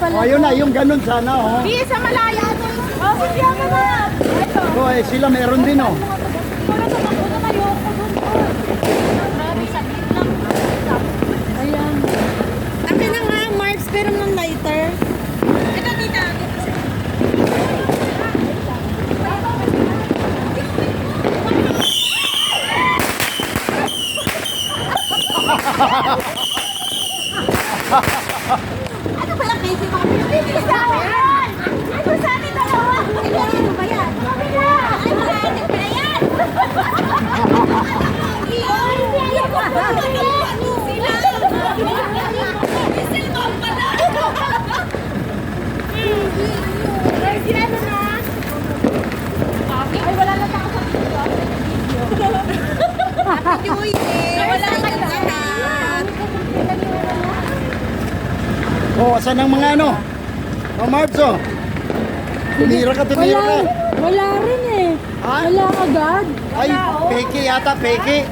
pala. Oh, yun na, yung ganun sana, oh. Di, sa malaya. Oh, sige ka na. Ito. Oh, eh, sila meron din, oh. Wala sa mga na ayoko dun. Grabe, saglit lang. Ayan. Akin na nga, Marks, pero ng lighter. Ito, tita. Ano ba yung crazy mga pinipili sa akin? Ano sa atin dalawa? Ano ba yan? Kabila! Ano sa atin ba yan? Sinabi na? Ay, wala na ako sa video. Happy New Year! Wala na lahat. Oh, saan ang mga ano? Oh, Mards, oh. Tumira ka. Wala rin eh. Ha? Wala agad. Ay, peke yata, peke.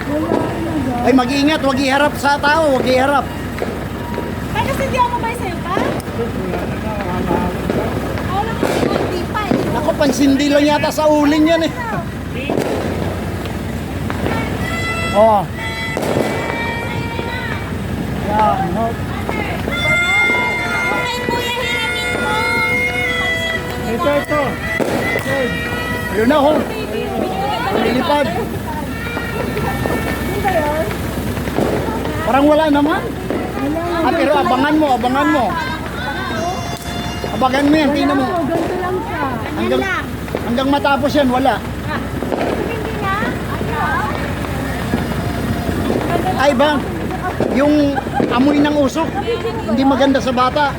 Wala rin agad. Ay, mag-iingat, wag iharap sa tao, wag iharap. Ay, kasi hindi ako may sa'yo pa? Wala ko hindi pa eh. Ako, pansindi lang yata sa uling yan, eh. Oh. Yan, oh. Ay, kuya, hiramin mo. Ito. Ayun na, oh. Lilipad. Parang wala naman. Ah, pero abangan mo. Abangan mo yan, tingnan mo. Wala, ganito lang siya. Hanggang matapos yan, wala. Ay ba? Yung amoy ng usok, hindi maganda sa bata.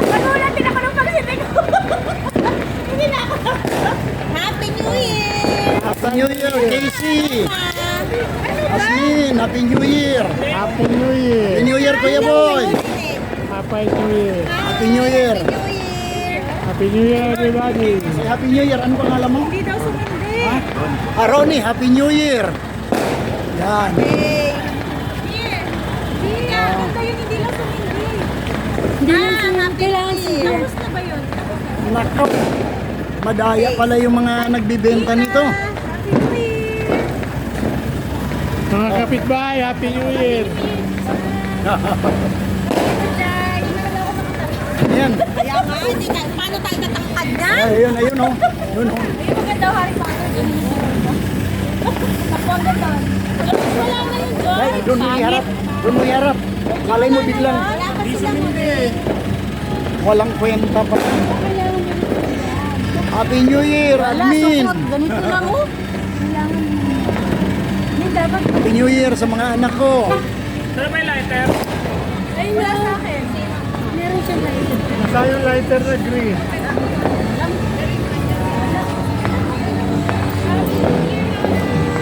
Nagulat din ako nung pagsitin ko. Hindi na ako. Happy New Year! Happy New Year, Casey! Asmin, Happy New Year! Happy New Year! Happy New Year, Kuya Boy! Happy New Year! Happy New Year! Happy New Year, everybody! Happy New Year, ano pangalan mo? Hindi daw sumindi. Ha? Ah, Ronnie, Happy New Year! Yan. Here. Ganda yun, hindi lang sumindi. Hindi lang siya. Kailangan siya. Tapos na ba yun? Nako, madaya pala yung mga nagbibenta nito. Happy New Year! Mga kapitbahay, Happy New Year! Yan. Kaya nga, hindi tayo. Paano tayo tatangkad na? Ayun, oh. Yun, oh. Ayun, maganda Harry Potter. Naku, ang ganda. Wala na yun, Joy. Ay, doon mo iharap. Doon mo iharap. Malay mo biglang Wala pa silang walang kwenta pa. Happy New Year, admin! Ganito lang, oh. Hindi dapat. Happy New Year sa mga anak ko. Saan ba yung lighter? Ay, wala sa akin. Meron siya na ito. Nasa yung lighter na green.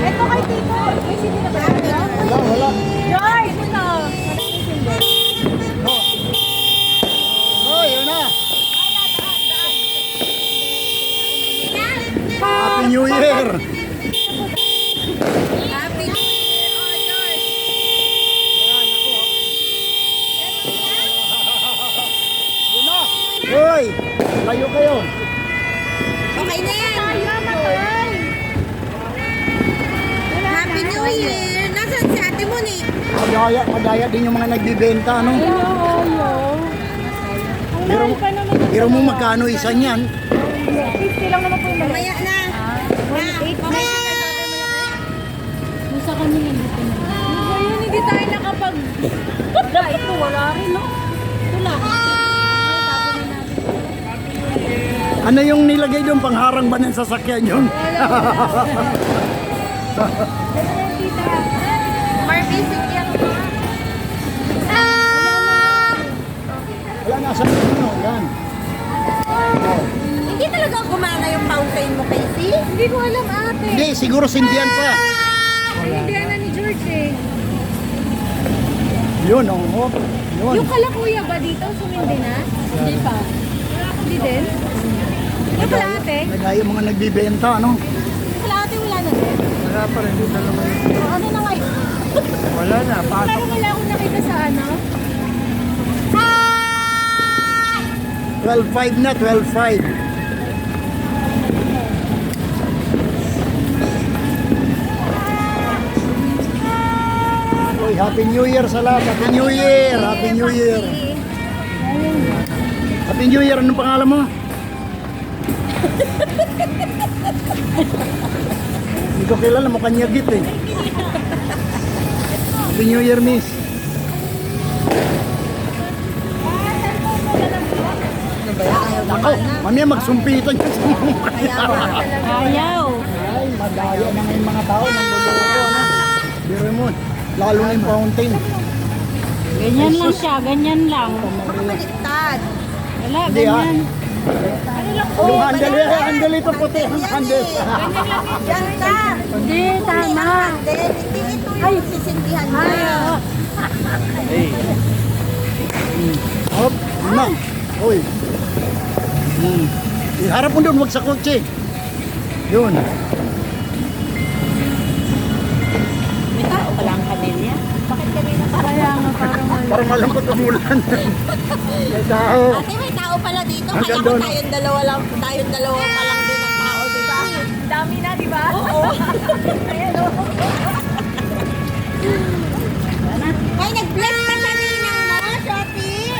Ito kay Tito. Ay, sige na ba? Wala. Joy, ito. Oh, yun na. Happy New Year! Happy New Year, oh, Joy. Yun na. Hoy, tayo kayo. Okay na yan. Happy New Year. Nasaan si Ate Moni? Madaya din yung mga nagbibenta, ano? Pero mo magkano isa niyan? 50 lang naman po yung Mamaya na. Kung sa kami nandito na. Ngayon, hindi tayo nakapag... Ito, wala rin, no? Ito lang. Ano yung nilagay doon? Pangharang ba ng sasakyan yun? Barbie, yan. Wala na sa ano, yan. Hindi talaga gumana yung fountain mo, Casey? Hindi ko alam, ate. Hindi, siguro sindihan pa. Hindi na ni George eh. Yun, oh. Yun. Yung kalakuya ba dito, sumindi na? Hindi pa. Hindi din? Yung kalahati? Nagaya mga nagbibenta, ano? Kalahati wala na din. Wala pa rin, dito naman. O, ano na ngayon? Wala na, pasok. Parang wala akong nakita sa ano? 12.5 na, 12.5. Oy, Happy New Year sa lahat. Happy New Year. Happy New Year. Happy New Year. Anong pangalan mo? Hindi ko kilala. Mukhang nyagit eh. Happy New Year, miss. Ako, mamaya magsumpitan yan sa mga Ayaw. Ay, madaya na ngayon mga tao ng luloko, ano? Biro mo, lalo na yung fountain. Ganyan lang siya, ganyan lang. Baliktad. Wala, Hindi, ganyan. Yung handle ito puti ang handle. Yan ka. Hindi, tama. Hindi ito yung sisindihan niya. Hop, na. Uy. Iharap mo doon, wag sa kotse. Yun. May tao pala ang kanilya. Bakit kanina Kaya nga parang wala. Parang malungkot umulan. May tao. Ate, may tao pala dito. Hanggang Kaya ko doon. tayong dalawa pa lang din ang tao, di ba? Dami na, di ba? Oo. Ay, nag-bless ka kanina mo, Shopee.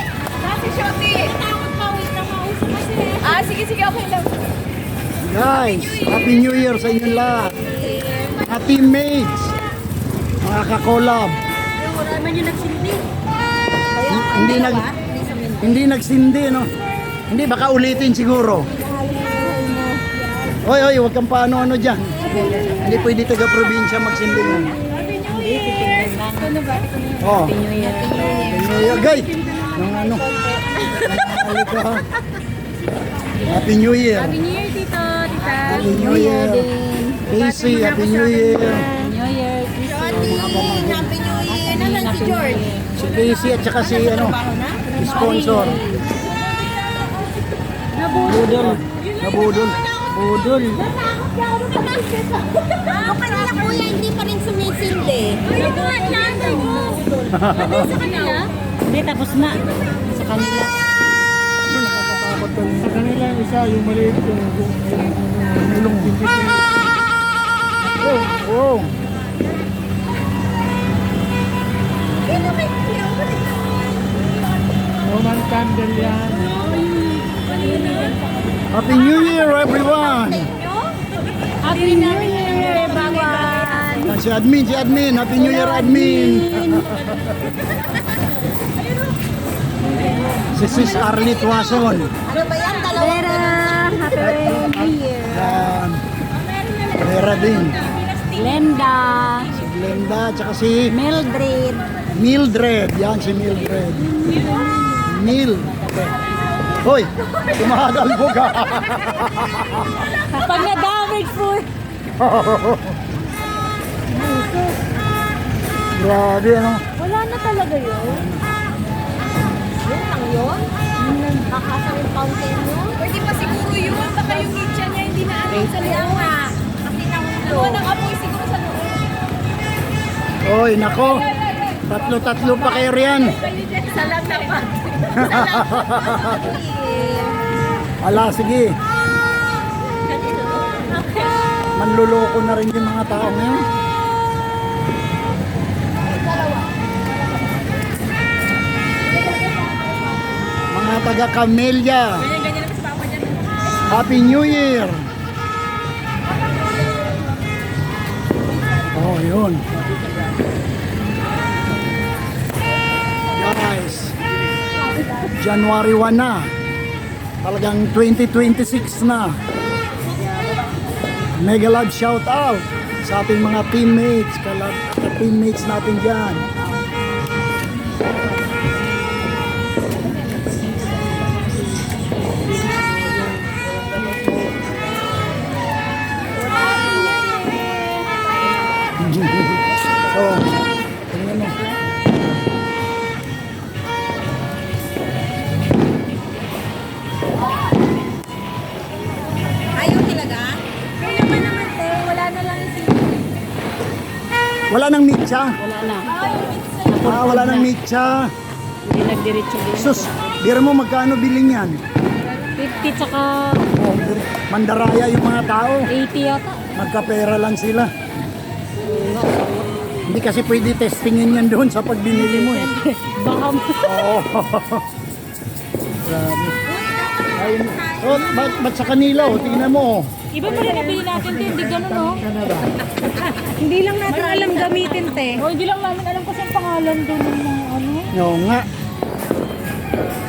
Si Shopee. Takot pa, wait na mausap kasi. Sige, okay lang. Guys, Happy New Year sa inyong lahat. Mga teammates. Mga kakolab. Wala naman yung nagsindi. Hindi nagsindi, no? Hindi, baka ulitin siguro. Hoy, hoy, huwag kang paano-ano dyan. Hindi pwede taga-probinsya magsindi yan. Oh. Happy New Year. Guys, nung ano. Nanghali ka, ha? Happy New Year. Happy New Year, Tito, Tita. Happy New Year. Casey, Happy New Year. New Year, Shopee, Happy New Year. Nasaan si George? Si Casey at saka si ano, sponsor. Budol. Nabudol. Budol. Ang kanila kuya, hindi pa rin sumisindi. Sa kanila? Hindi, tapos na. Sa kanila. Nakakatakot to. Sa kanila isa, yung maliit yung ulong pintis. Oh, oh. Roman candle yan. Happy New Year, everyone. Happy New Year, everyone. Yan, si admin. Happy New Year, admin. Si Sis Arlie Tuason. Ano ba yan? Dalawang Happy New Year. Yan. Vera din. Glenda. Si Glenda, tsaka si Mildred. Mildred. Yan, si Mildred. Mildred. Hoy, tumagalbo ka. Pag na-damage po. Grabe, ano. Wala na talaga yun. Yun lang yun? Kakasa yung fountain yun? Pwede pa siguro yun. Baka yung media niya hindi na ano sa Kaya loob. nga. Kasi nahulo. Ano nang apoy siguro sa loob. Hoy, nako. Tatlo pa kayo riyan. Salam na pa. Ala, sige. Manluloko na rin yung mga tao ngayon. Mga taga Camellia. Ganyan na si Papa niya. Happy New Year. Oh, yun. Guys, January 1 na. Talagang 2026 na. Mega love shout out sa ating mga teammates, teammates natin dyan. So, tingnan mo. Ayaw talaga? Kaya pa naman te, wala na lang yung Wala nang mitsa. Wala na. Wala nang mitsa. Hindi nagdiretso din. Sus, bira mo magkano bilhin yan? 50 tsaka Oh, mandaraya yung mga tao. 80 yata. Magkapera lang sila. Hindi kasi pwede testingin yan doon sa pag binili mo eh. Baka Oo. Grabe. Ay, oh, ba't sa kanila oh? Tingnan mo oh. iba pa rin nabili natin din, hindi ganun no? Canada. Hindi lang natin alam gamitin te. Oh, hindi lang namin alam kasi ang pangalan doon ng mga ano. Oo nga.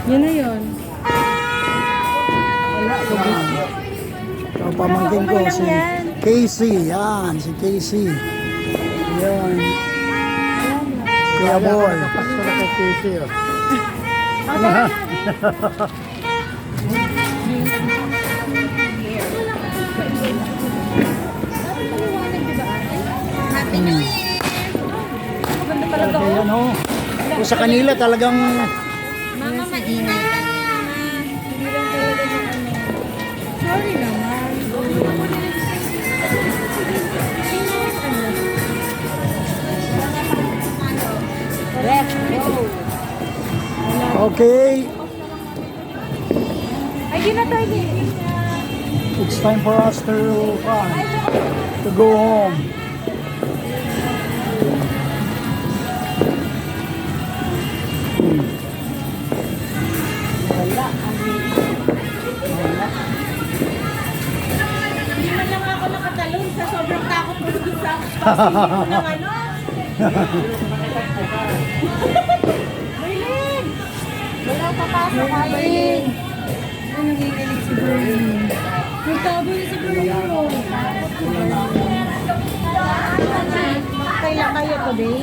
Yun na yun. Ang pamangkin ko si Casey. Yan, si Casey. Yan. Kuya boy. Pasko na kay Casey oh. Happy New Year! Grabe yan oh. Kung sa kanila talagang Mama, maingay ka niya. Sorry naman. okay. Ay, di na tayo din. It's time for us to go home. Hindi man lang ako nakatalon sa sobrang takot ko dun sa ng ano. Berlin! Wala papasok ka, Berlin. Ano nanginginig si Berlin? Nagtago niya si Berlin. Kailan kayo today?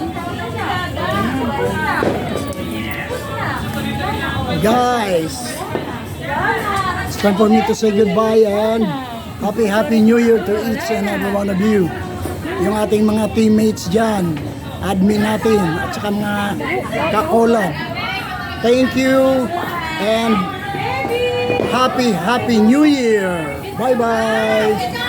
Guys, it's time for me to say goodbye and happy New Year to each and every one of you. Yung ating mga teammates dyan, admin natin, at saka mga kakolab. Thank you and happy New Year. Bye-bye.